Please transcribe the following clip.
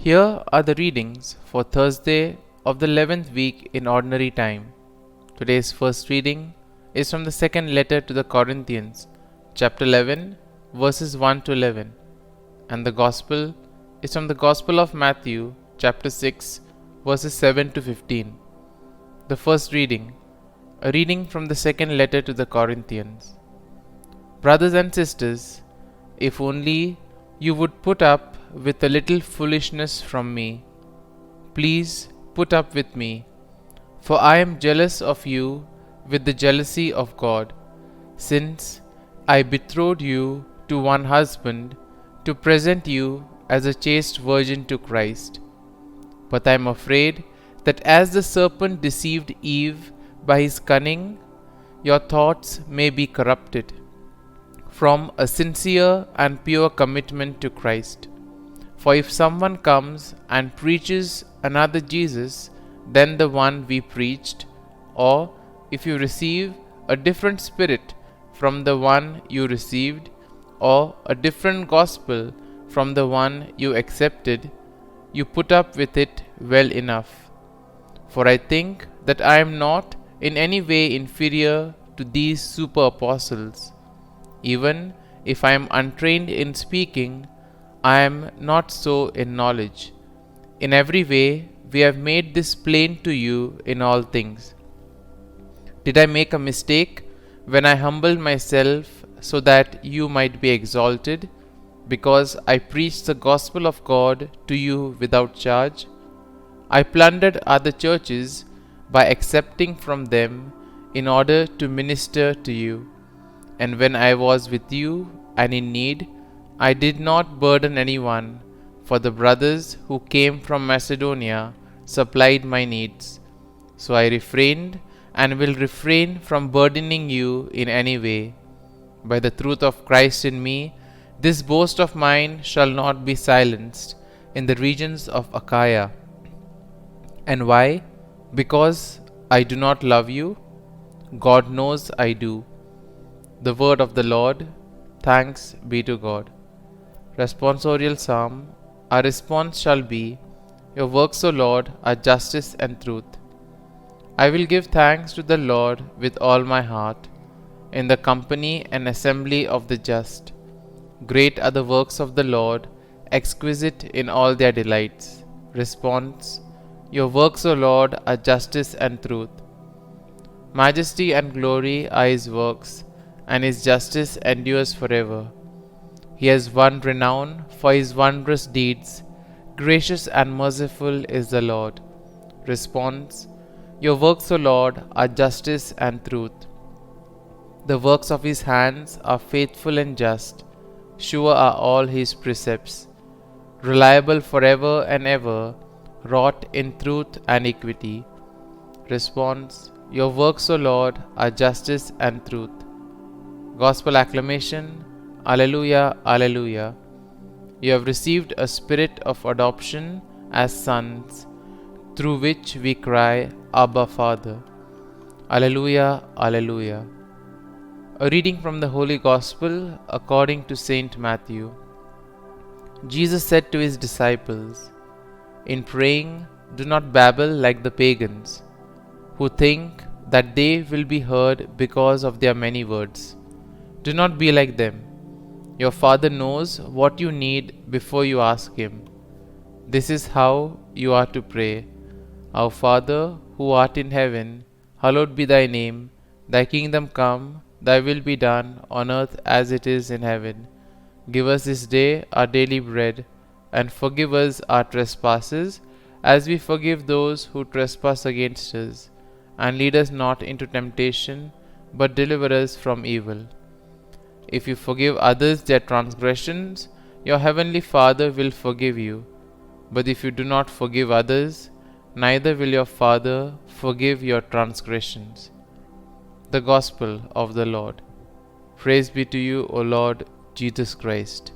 Here are the readings for Thursday of the 11th week in Ordinary Time. Today's first reading is from the second letter to the Corinthians, chapter 11, verses 1 to 11, and the Gospel is from the Gospel of Matthew, chapter 6, verses 7 to 15. The first reading, a reading from the second letter to the Corinthians. Brothers and sisters, if only you would put up with a little foolishness from me, please put up with me, for I am jealous of you with the jealousy of God, since I betrothed you to one husband to present you as a chaste virgin to Christ. But I am afraid that as the serpent deceived Eve by his cunning, your thoughts may be corrupted from a sincere and pure commitment to Christ. For if someone comes and preaches another Jesus than the one we preached, or if you receive a different spirit from the one you received, or a different gospel from the one you accepted, you put up with it well enough. For I think that I am not in any way inferior to these super apostles. Even if I am untrained in speaking, I am not so in knowledge. In every way, we have made this plain to you in all things. Did I make a mistake when I humbled myself so that you might be exalted, because I preached the gospel of God to you without charge? I plundered other churches by accepting from them in order to minister to you. And when I was with you and in need, I did not burden anyone, for the brothers who came from Macedonia supplied my needs. So I refrained and will refrain from burdening you in any way. By the truth of Christ in me, this boast of mine shall not be silenced in the regions of Achaia. And why? Because I do not love you? God knows I do. The word of the Lord. Thanks be to God. Responsorial Psalm. Our response shall be, Your works, O Lord, are justice and truth. I will give thanks to the Lord with all my heart, in the company and assembly of the just. Great are the works of the Lord, exquisite in all their delights. Response. Your works, O Lord, are justice and truth. Majesty and glory are His works, and His justice endures forever. He has won renown for His wondrous deeds. Gracious and merciful is the Lord. Response. Your works, O Lord, are justice and truth. The works of His hands are faithful and just. Sure are all His precepts. Reliable forever and ever, wrought in truth and equity. Response. Your works, O Lord, are justice and truth. Gospel acclamation. Alleluia, Alleluia. You have received a spirit of adoption as sons, through which we cry, Abba, Father. Alleluia, Alleluia. A reading from the Holy Gospel according to Saint Matthew. Jesus said to His disciples, In praying, do not babble like the pagans, who think that they will be heard because of their many words. Do not be like them. Your Father knows what you need before you ask Him. This is how you are to pray. Our Father, who art in heaven, hallowed be Thy name. Thy kingdom come, Thy will be done, on earth as it is in heaven. Give us this day our daily bread, and forgive us our trespasses, as we forgive those who trespass against us. And lead us not into temptation, but deliver us from evil. If you forgive others their transgressions, your heavenly Father will forgive you. But if you do not forgive others, neither will your Father forgive your transgressions. The Gospel of the Lord. Praise be to you, O Lord Jesus Christ.